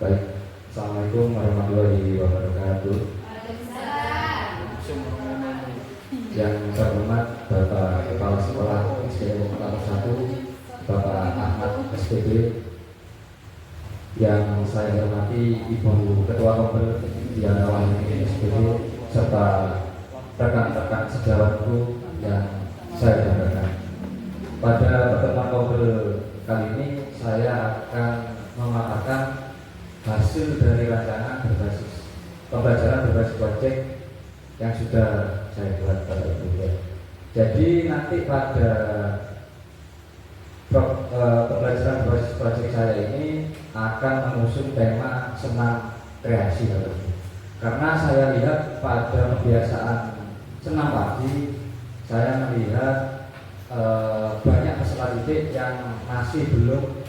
Baik, Assalamualaikum warahmatullahi wabarakatuh. Yang terhormat Bapak Kepala Sekolah SDN Kelapa 1, Bapak Ahmad SPB. Yang saya hormati Ibu Ketua Kompel Diana Wahyuni SPB, serta rekan-rekan sejawatku yang saya banggakan. Pada pertemuan Kompel kali ini saya akan memaparkan hasil dari rancangan berbasis pembelajaran berbasis proyek yang sudah saya buat pada Ibu. Jadi nanti pada pembelajaran berbasis proyek saya ini akan mengusung tema senam kreasi, karena saya lihat pada kebiasaan senam pagi saya melihat banyak peserta didik yang masih belum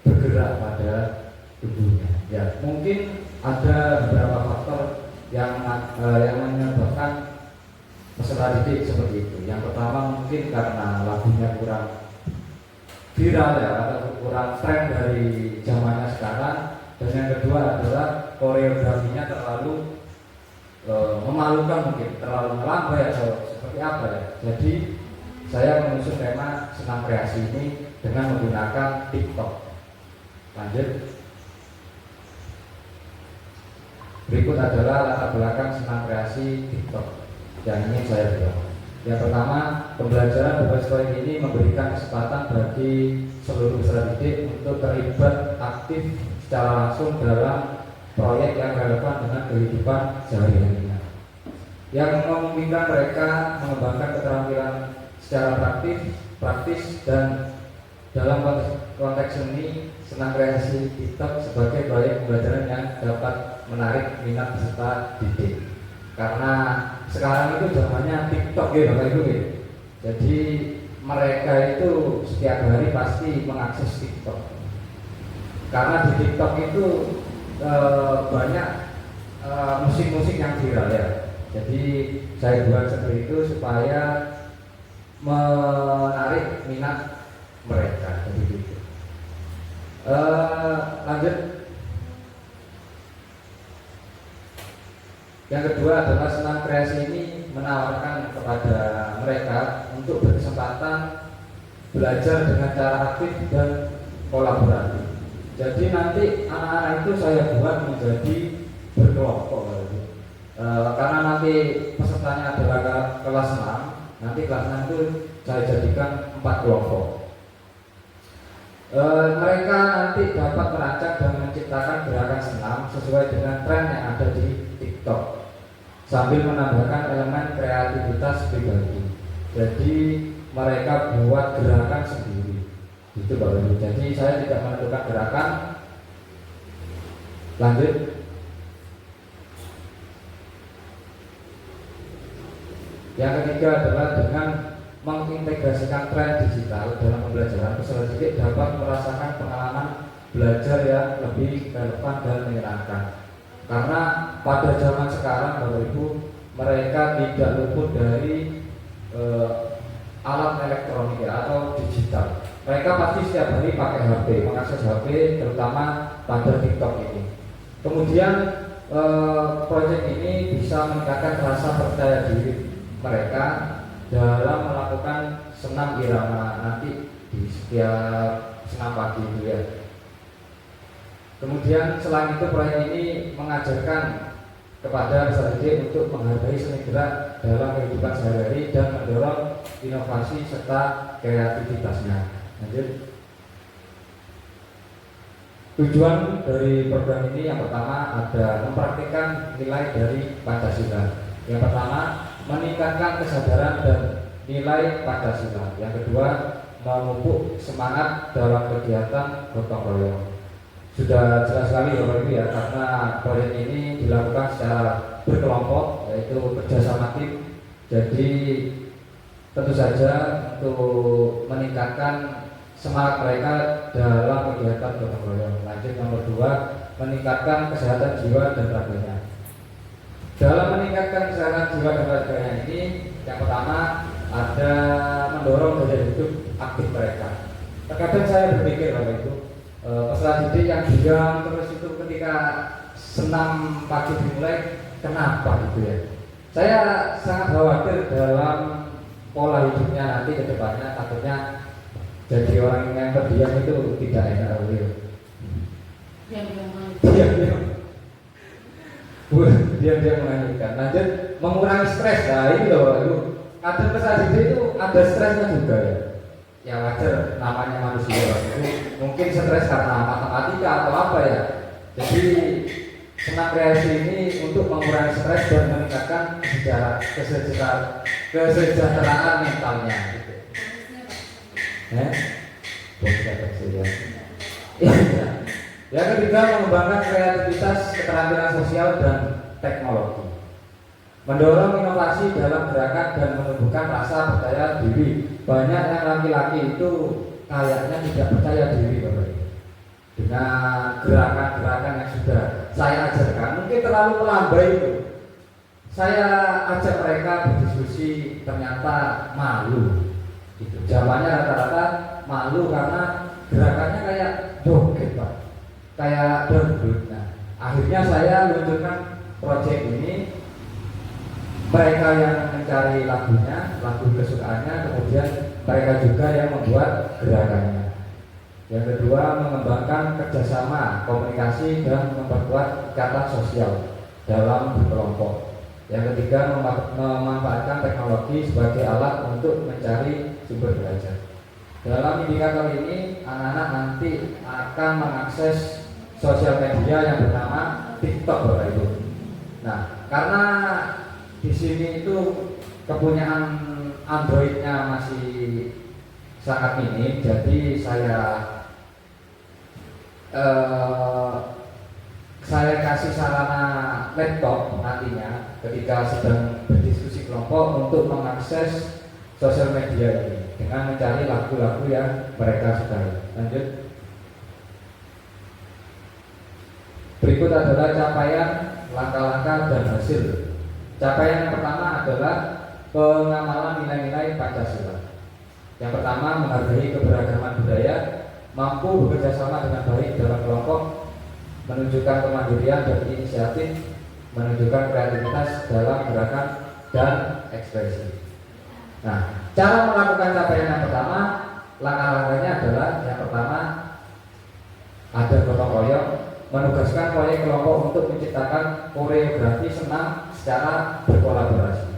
bergerak pada tubuhnya. Ya, mungkin ada beberapa faktor yang menyebabkan peserta didik seperti itu. Yang pertama mungkin karena lagunya kurang viral ya, atau kurang tren dari zamannya sekarang. Dan yang kedua adalah koreografinya terlalu memalukan, mungkin terlalu melambai atau seperti apa ya. Jadi saya mengusung tema senam kreasi ini dengan menggunakan TikTok. Lanjut. Berikut adalah latar belakang senam kreasi TikTok yang ingin saya buat. Yang pertama, pembelajaran berbasis proyek ini memberikan kesempatan bagi seluruh peserta didik untuk terlibat aktif secara langsung dalam proyek yang relevan dengan kehidupan sehari-harinya, yang memungkinkan mereka mengembangkan keterampilan secara praktis dan dalam konteks seni. Senam kreasi TikTok sebagai proyek pembelajaran yang dapat menarik minat peserta didik, karena sekarang itu zamannya TikTok ya Bapak Ibu ya. Jadi mereka itu setiap hari pasti mengakses TikTok, karena di TikTok itu banyak musik-musik yang viral ya. Jadi saya buat seperti itu supaya menarik minat mereka. Jadi gitu. Lanjut. Yang kedua adalah senam kreasi ini menawarkan kepada mereka untuk berkesempatan belajar dengan cara aktif dan kolaboratif. Jadi nanti anak-anak itu saya buat menjadi berkelompok, karena nanti pesertanya adalah kelas 6. Nanti kelas 6 itu saya jadikan 4 kelompok. Mereka nanti dapat merancang dan menciptakan gerakan senam sesuai dengan tren yang ada di TikTok, sambil menambahkan elemen kreativitas pribadi. Jadi mereka buat gerakan sendiri, itu Bapak Ibu. Jadi saya tidak menentukan gerakan. Lanjut. Yang ketiga adalah dengan mengintegrasikan tren digital dalam pembelajaran, peserta didik dapat merasakan pengalaman belajar yang lebih relevan dan menyenangkan. Karena pada zaman sekarang Bapak Ibu, mereka tidak luput dari alat elektronik ya, atau digital. Mereka pasti setiap hari pakai HP, mengakses HP, terutama pada TikTok ini. Kemudian proyek ini bisa meningkatkan rasa percaya diri mereka dalam melakukan senam irama nanti di setiap senam pagi itu ya. Kemudian selain itu proyek ini mengajarkan kepada peserta didik untuk menghargai seni gerak dalam kehidupan sehari-hari dan mendorong inovasi serta kreativitasnya. Lanjut. Tujuan dari program ini yang pertama ada mempraktikkan nilai dari Pancasila. Yang pertama, meningkatkan kesadaran dan nilai Pancasila. Yang kedua, memupuk semangat dalam kegiatan gotong royong. Sudah jelas sekali Bapak Ibu ya, karena proyek ini dilakukan secara berkelompok, yaitu kerjasama tim. Jadi tentu saja untuk meningkatkan semangat mereka dalam kegiatan gotong royong. Lanjut, nomor 2, meningkatkan kesehatan jiwa dan raganya. Dalam meningkatkan kesehatan jiwa dan raganya ini, yang pertama ada mendorong gaya hidup aktif mereka. Terkadang saya berpikir Bapak Ibu, peserta didik yang diam terus itu ketika ketika senam pagi dimulai, kenapa gitu ya? Saya sangat khawatir dalam pola hidupnya nanti ke depannya, takutnya jadi orang yang terdiam itu tidak enak beliau. Diam-diam menganjurkan. Lanjut, mengurangi stres. Nah ini loh, itu kadang peserta itu ada stresnya juga ya. Ya wajar, namanya manusia itu mungkin stres karena matematika atau apa ya. Jadi senam kreasi ini untuk mengurangi stres dan meningkatkan kesejahteraan mentalnya. Gitu. Yang ketiga, mengembangkan kreativitas, keterampilan sosial dan teknologi. Mendorong inovasi dalam gerakan dan menumbuhkan rasa percaya diri. Banyak yang laki-laki itu kayaknya tidak percaya diri Bapak Ibu. Dengan gerakan-gerakan yang sudah saya ajarkan, mungkin terlalu melambai itu. Saya ajak mereka berdiskusi, ternyata malu. Gitu. Jawabannya rata-rata malu karena gerakannya kayak joget Pak, kayak dangdut. Nah, akhirnya saya luncurkan proyek ini. Mereka yang mencari lagunya, lagu kesukaannya, kemudian mereka juga yang membuat gerakannya. Yang kedua, mengembangkan kerjasama, komunikasi, dan memperkuat ikatan sosial dalam berkelompok. Yang ketiga, memanfaatkan teknologi sebagai alat untuk mencari sumber belajar. Dalam indikator ini, anak-anak nanti akan mengakses sosial media yang bernama TikTok, Bapak Ibu. Nah, karena di sini itu kepunyaan Androidnya masih sangat minim, jadi saya kasih sarana laptop nantinya ketika sedang berdiskusi kelompok untuk mengakses sosial media ini dengan mencari lagu-lagu yang mereka sukai. Lanjut. Berikut adalah capaian, langkah-langkah, dan hasil. Capaian yang pertama adalah pengamalan nilai-nilai Pancasila. Yang pertama, menghargai keberagaman budaya, mampu bekerja sama dengan baik dalam kelompok, menunjukkan kemandirian dan inisiatif, menunjukkan kreativitas dalam gerakan dan ekspresi. Nah, cara melakukan capaian yang pertama, langkah-langkahnya adalah yang pertama ada gotong royong, menugaskan proyek kelompok untuk menciptakan koreografi senam secara berkolaborasi.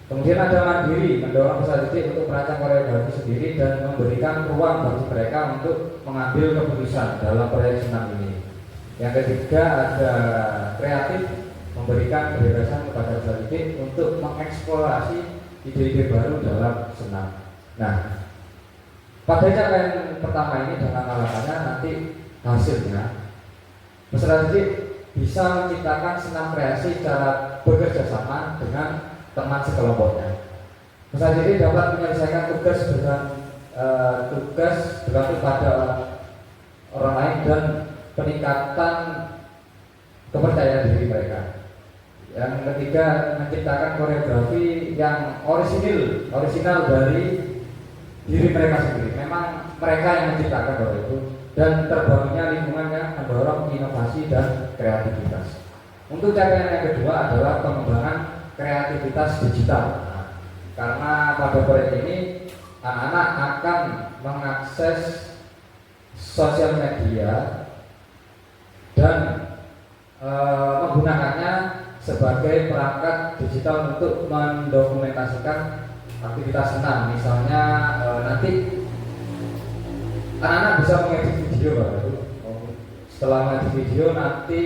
Kemudian ada mandiri, mendorong peserta didik untuk merancang koreografi sendiri dan memberikan ruang bagi mereka untuk mengambil keputusan dalam proyek senam ini. Yang ketiga ada kreatif, memberikan kebebasan kepada peserta didik untuk mengeksplorasi ide-ide baru dalam senam. Nah, pada capaian pertama ini dan langkah-langkahnya nanti hasilnya peserta didik bisa menciptakan senam kreasi secara bekerja sama dengan teman sekelompoknya. Peserta didik dapat menyelesaikan tugas bergantung pada orang lain dan peningkatan kepercayaan diri mereka. Yang ketiga, menciptakan koreografi yang orisinal dari diri mereka sendiri. Memang mereka yang menciptakan bahwa itu, dan terbangunnya lingkungan yang mendorong inovasi dan kreativitas. Untuk capaian yang kedua adalah pengembangan kreativitas digital. Nah, karena pada proyek ini anak-anak akan mengakses sosial media dan menggunakannya sebagai perangkat digital untuk mendokumentasikan aktivitas senam. Misalnya nanti anak-anak bisa mengedit video baru. Setelah mengedit video nanti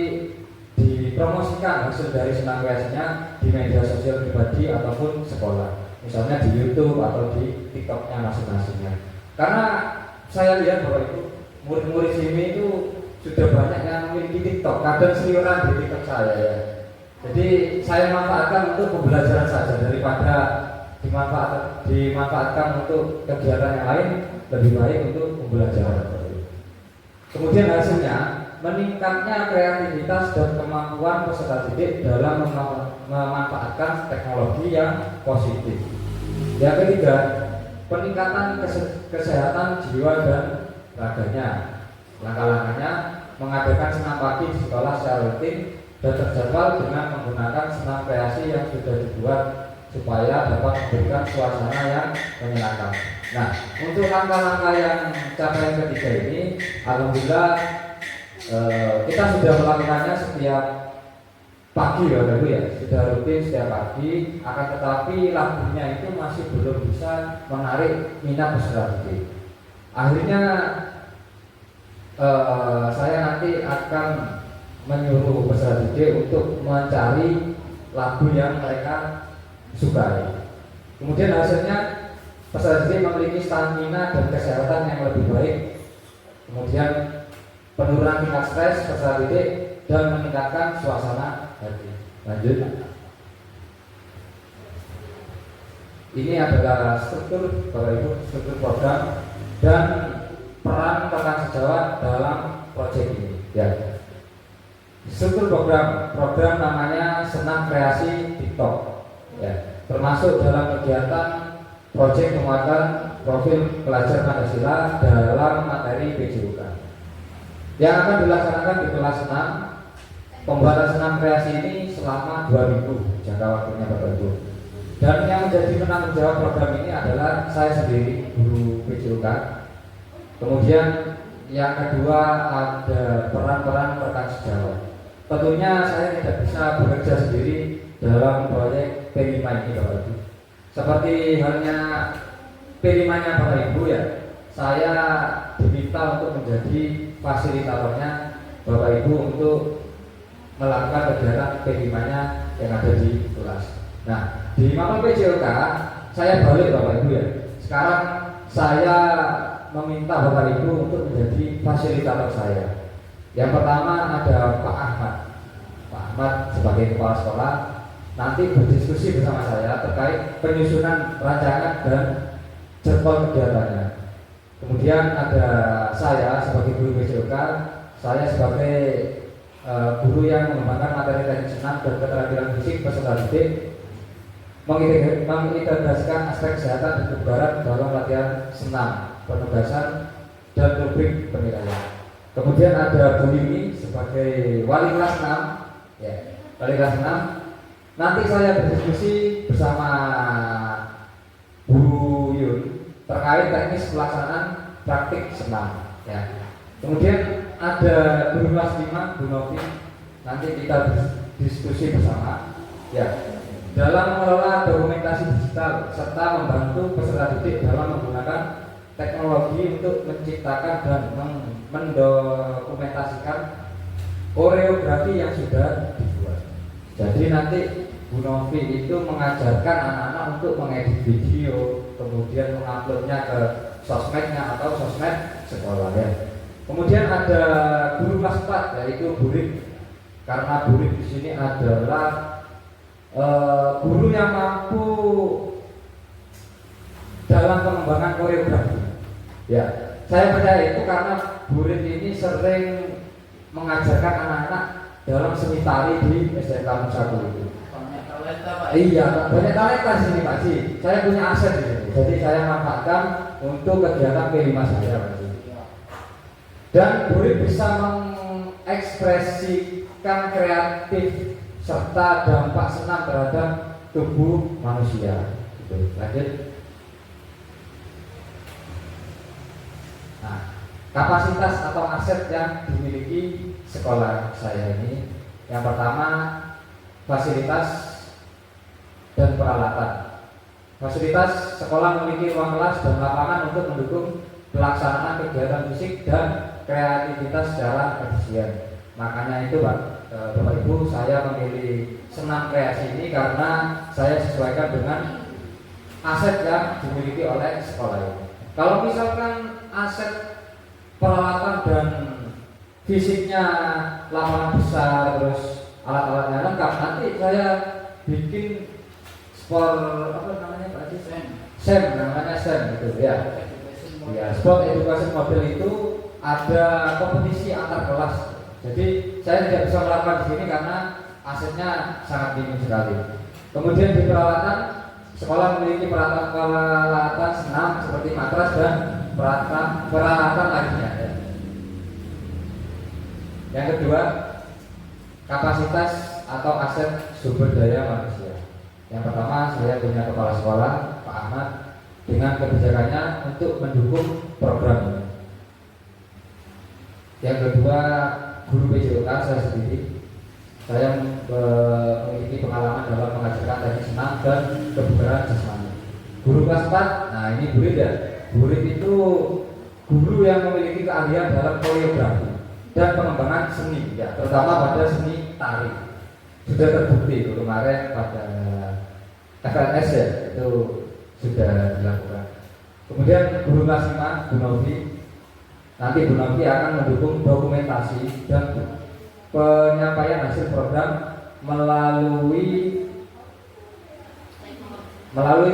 dipromosikan hasil dari senam kreasinya di media sosial pribadi ataupun sekolah, misalnya di YouTube atau di TikToknya masing-masingnya. Karena saya lihat bahwa itu murid-murid sini itu sudah banyak yang memiliki TikTok, kadang seliuran di TikTok saya ya. Jadi saya manfaatkan untuk pembelajaran saja daripada dimanfaatkan untuk kegiatan yang lain, lebih baik untuk pembelajaran. Kemudian hasilnya meningkatnya kreativitas dan kemampuan peserta didik dalam memanfaatkan teknologi yang positif. Yang ketiga, peningkatan kesehatan jiwa dan raganya. Langkah-langkahnya mengadakan senam pagi di sekolah secara rutin dan terjadwal dengan menggunakan senam kreasi yang sudah dibuat supaya dapat memberikan suasana yang menyenangkan. Nah, untuk langkah-langkah yang capaian ketiga ini, alhamdulillah kita sudah melakukannya setiap pagi ya, Ibu ya, sudah rutin setiap pagi. Akan tetapi lagunya itu masih belum bisa menarik minat peserta didik. Akhirnya saya nanti akan menyuruh peserta didik untuk mencari lagu yang mereka sukai. Kemudian hasilnya peserta didik memiliki stamina dan kesehatan yang lebih baik. Kemudian penurunan tingkat stres peserta didik dan meningkatkan suasana hati. Lanjut. Ini adalah struktur Bapak Ibu, struktur program dan peran rekan sejawat dalam proyek ini. Ya. Struktur program namanya Senam Kreasi TikTok. Ya. Termasuk dalam kegiatan proyek penguatan profil pelajar Pancasila dalam materi PJUK. Yang akan dilaksanakan di kelas 6. Pembuatan senam kreasi ini selama 2 minggu jangka waktunya Bapak Ibu. Dan yang menjadi penanggung jawab program ini adalah saya sendiri, guru PJUK. Kemudian yang kedua ada peran-peran rekan sejawat. Tentunya saya tidak bisa bekerja sendiri dalam proyek P5 ini Bapak Ibu. Seperti halnya P5-nya Bapak Ibu ya, saya diminta untuk menjadi fasilitatornya Bapak Ibu untuk melakukan kegiatan P5-nya yang ada di kelas. Nah, di mapel PJOK saya balik Bapak Ibu ya. Sekarang saya meminta Bapak Ibu untuk menjadi fasilitator saya. Yang pertama ada Pak Ahmad. Pak Ahmad sebagai kepala sekolah nanti berdiskusi bersama saya terkait penyusunan rancangan dan jadwal kegiatannya. Kemudian ada saya sebagai guru PJOK, saya sebagai guru yang mengembangkan materi teknik senam dan keterampilan fisik peserta didik, mengintegrasikan aspek kesehatan dan kebugaran dalam latihan senam, penugasan dan rubrik penilaian. Kemudian ada Bu Yuni sebagai wali kelas 6, ya, wali kelas 6. Nanti saya berdiskusi bersama Bu Yun terkait teknis pelaksanaan praktik senam, ya. Kemudian ada guru kelas 5 Bu Novi, nanti kita diskusi bersama ya dalam mengelola dokumentasi digital serta membantu peserta didik dalam menggunakan teknologi untuk menciptakan dan mendokumentasikan koreografi yang sudah dibuat. Jadi nanti Bu Novi itu mengajarkan anak-anak untuk mengedit video, kemudian menguploadnya ke sosmednya atau sosmed sekolah ya. Kemudian ada guru kelas 4 yaitu Burik. Karena Burik di sini adalah guru yang mampu dalam pengembangan koreografi. Ya, saya percaya itu karena Burik ini sering mengajarkan anak-anak dalam seni tari di SDK Musaku itu. Banyak talenta Pak. Iya, banyak talenta di sini Pak Ji. Saya punya aset di sini. Jadi saya manfaatkan untuk kegiatan P5 saya Pak Ji. Dan Burik bisa mengekspresikan kreatif serta dampak senam terhadap tubuh manusia. Gitu. Lanjut. Nah, kapasitas atau aset yang dimiliki sekolah saya ini, yang pertama fasilitas dan peralatan. Fasilitas sekolah memiliki ruang kelas dan lapangan untuk mendukung pelaksanaan kegiatan fisik dan kreativitas secara efisien. Makanya itu Pak, Bapak Ibu, saya memilih senam kreasi ini karena saya sesuaikan dengan aset yang dimiliki oleh sekolah ini. Kalau misalkan aset peralatan dan fisiknya lapangan besar terus alat-alatnya lengkap, nanti saya bikin sport apa namanya Pak Haji? SEM namanya SEM gitu ya. Ya, sport education model itu ada kompetisi antar kelas. Jadi saya tidak bisa melakukan di sini karena asetnya sangat minim sekali. Kemudian di peralatan, sekolah memiliki peralatan senam seperti matras dan peralatan lainnya. Ya. Yang kedua, kapasitas atau aset sumber daya manusia. Yang pertama, saya punya kepala sekolah Pak Ahmad dengan kebijakannya untuk mendukung program ini. Yang kedua, guru PJOK saya sendiri. Saya memiliki pengalaman dalam mengajarkan teknik senam dan kebugaran jasmani. Guru kelas 4, nah ini Bu Rida. Bu Rida itu guru yang memiliki keahlian dalam koreografi dan pengembangan seni, ya, terutama pada seni tari. Sudah terbukti itu kemarin pada FLS ya, itu sudah dilakukan. Kemudian guru kelas 5, Bu Novi. Nanti Bu Novi akan mendukung dokumentasi dan penyampaian hasil program melalui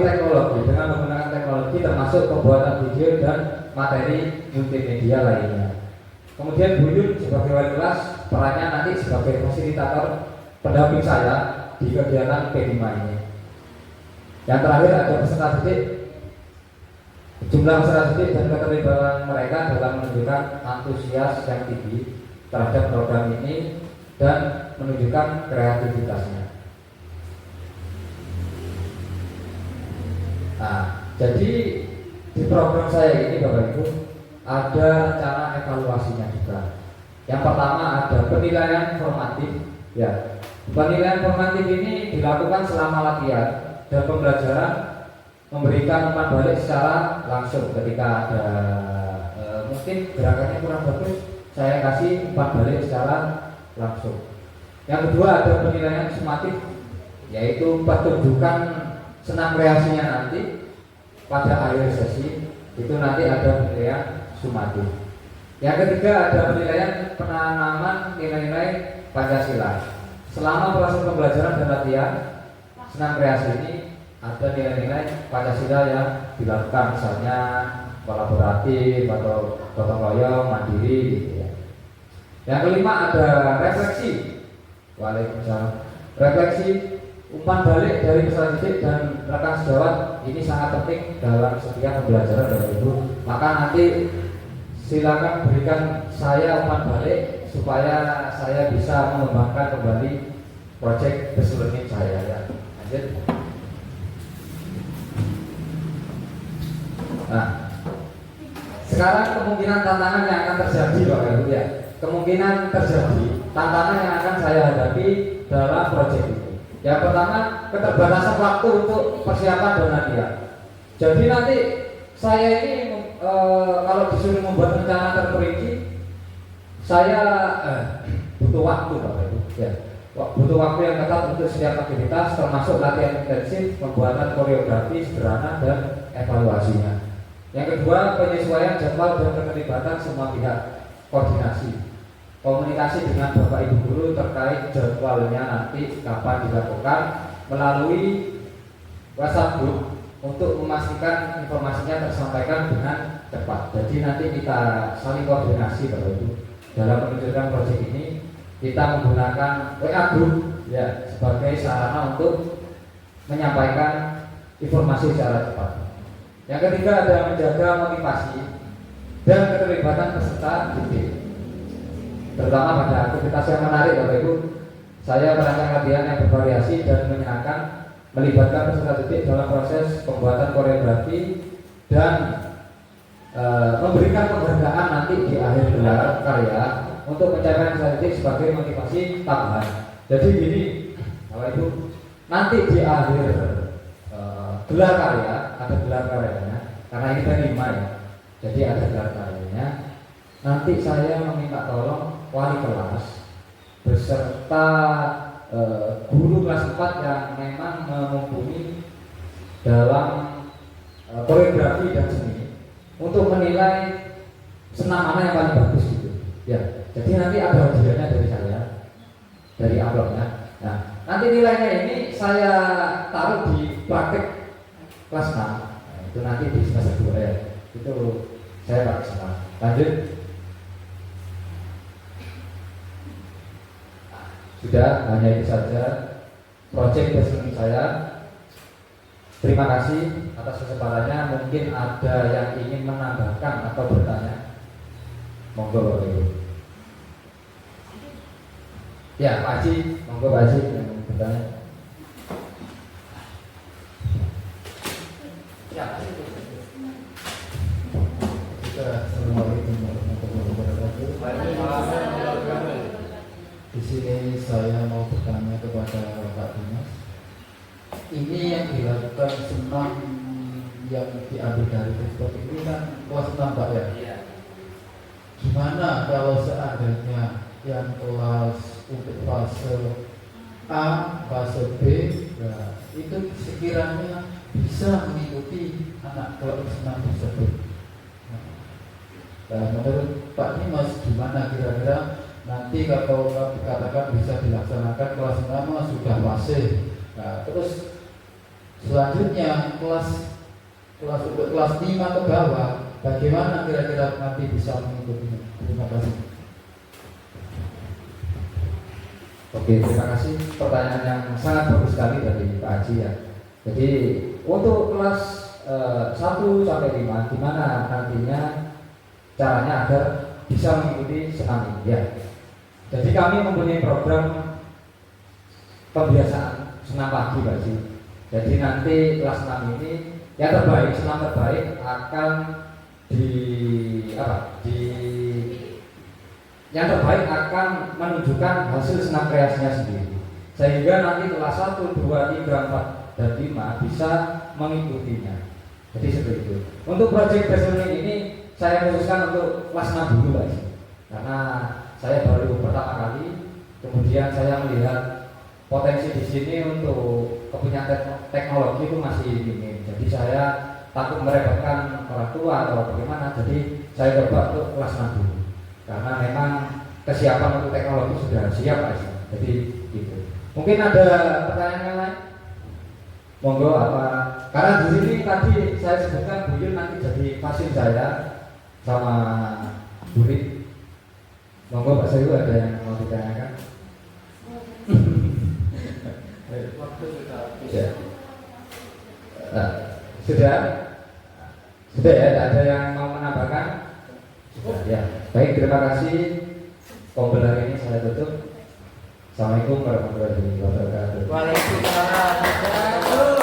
teknologi dengan menggunakan teknologi termasuk pembuatan video dan materi multimedia lainnya. Kemudian Bu Yun sebagai wali kelas perannya nanti sebagai fasilitator pendamping saya di kegiatan P5 ini. Yang terakhir ada peserta didik. Jumlah peserta didik dan keterlibatan mereka dalam menunjukkan antusias yang tinggi terhadap program ini dan menunjukkan kreativitasnya. Nah, jadi di program saya ini Bapak Ibu ada rencana evaluasinya juga. Yang pertama ada penilaian formatif. Ya, penilaian formatif ini dilakukan selama latihan dan pembelajaran, memberikan umpan balik secara langsung ketika ada mungkin gerakannya kurang bagus, saya kasih umpan balik secara langsung. Yang kedua ada penilaian sumatif, yaitu pertunjukan senam kreasinya nanti pada akhir sesi itu nanti ada penilaian sumatif. Yang ketiga ada penilaian penanaman nilai-nilai Pancasila. Selama proses pembelajaran dan latihan senam kreasi ini ada nilai-nilai Pancasila yang dilakukan, misalnya kolaboratif atau gotong royong, mandiri gitu ya. Yang kelima ada refleksi. Waalaikumsalam. Refleksi, umpan balik dari peserta didik dan rekan sejawat ini sangat penting dalam setiap pembelajaran Bapak Ibu. Maka nanti silakan berikan saya umpan balik supaya saya bisa mengembangkan kembali proyek keseluruhan saya ya. Lanjut. Nah, sekarang kemungkinan tantangan yang akan terjadi Bapak Ibu ya. Kemungkinan terjadi tantangan yang akan saya hadapi dalam proyek ini. Yang pertama, keterbatasan waktu untuk persiapan dan latihan. Jadi nanti saya ini kalau disuruh membuat rencana terperinci, saya butuh waktu Bapak Ibu ya. Butuh waktu yang ketat untuk setiap aktivitas, termasuk latihan intensif, pembuatan koreografi sederhana dan evaluasinya. Yang kedua, penyesuaian jadwal dan keterlibatan semua pihak, koordinasi, komunikasi dengan Bapak Ibu guru terkait jadwalnya nanti kapan dilakukan melalui WhatsApp group untuk memastikan informasinya tersampaikan dengan cepat. Jadi nanti kita saling koordinasi Bapak Ibu dalam meluncurkan proyek ini. Kita menggunakan WA group ya sebagai sarana untuk menyampaikan informasi secara cepat. Yang ketiga ada menjaga motivasi dan keterlibatan peserta didik, terutama pada aktivitas yang menarik Bapak Ibu. Saya merancang latihan yang bervariasi dan menyenangkan, melibatkan peserta didik dalam proses pembuatan koreografi dan memberikan penghargaan nanti di akhir gelar karya untuk pencapaian peserta didik sebagai motivasi tambahan. Jadi gini Bapak Ibu, nanti di akhir gelar karya ada gelar karyanya, karena ini kan 5 ya, jadi ada gelar karyanya. Nanti saya meminta tolong wali kelas beserta guru kelas 4 yang memang mumpuni dalam koreografi dan seni untuk menilai senam mana yang paling bagus gitu. Ya, jadi nanti ada hadiahnya dari saya, dari amplopnya. Nah, nanti nilainya ini saya taruh di praktek kelas 6. Nah, itu nanti di semester 2 ya. Itu saya pakai semua. Lanjut. Sudah, hanya itu saja proyek resmi saya. Terima kasih atas kesempatannya. Mungkin ada yang ingin menambahkan atau bertanya. Monggo Bapak Ibu. Ya, Pak Haji, monggo Pak Haji yang bertanya. Ya, Assalamualaikum warahmatullahi wabarakatuh. Di sini saya mau bertanya kepada Pak Dimas. Ini yang dilakukan senam yang diambil dari Facebook ini kan kelas 6 Pak ya? Iya. Gimana kalau seandainya yang kelas untuk fase A, fase B, nah, itu sekiranya bisa mengikuti anak kelas 6 tersebut? Nah, menurut Pak Dimas gimana kira-kira nanti kalau dikatakan bisa dilaksanakan kelas 6 sudah fase. Nah, terus selanjutnya untuk kelas 5 ke bawah bagaimana kira-kira nanti bisa mengikutinya? Terima kasih. Oke, terima kasih. Pertanyaan yang sangat bagus sekali dari Pak Haji ya. Jadi untuk kelas 1 sampai 5, gimana nantinya caranya agar bisa mengikuti senam ini ya. Jadi kami mempunyai program pembiasaan senam pagi Pak Haji. Jadi nanti kelas 6 ini yang terbaik, senam terbaik akan yang terbaik akan menunjukkan hasil senam kreasinya sendiri. Sehingga nanti kelas 1, 2, 3, 4, dan 5 bisa mengikutinya. Jadi seperti itu. Untuk project based learning ini saya khususkan untuk kelas 6 dulu Pak Haji. Karena saya baru pertama kali, kemudian saya melihat potensi di sini untuk kepunyaan teknologi itu masih minim. Jadi saya takut merepotkan orang tua atau bagaimana. Jadi saya coba untuk kelas 6 dulu. Karena memang kesiapan untuk teknologi sudah siap Pak Haji. Jadi gitu. Mungkin ada pertanyaan yang lain? Monggo apa? Karena di sini tadi saya sebutkan Bu Yun nanti jadi pasien saya sama Bu Rit. Monggo Pak Sayu ada yang mau ditanyakan? Waktu sudah habis. Ya. Sudah? Sudah ya, ada yang mau menambahkan? Sudah ya. Baik, terima kasih. Kompel hari ini saya tutup. Assalamualaikum warahmatullahi wabarakatuh. Waalaikumsalam.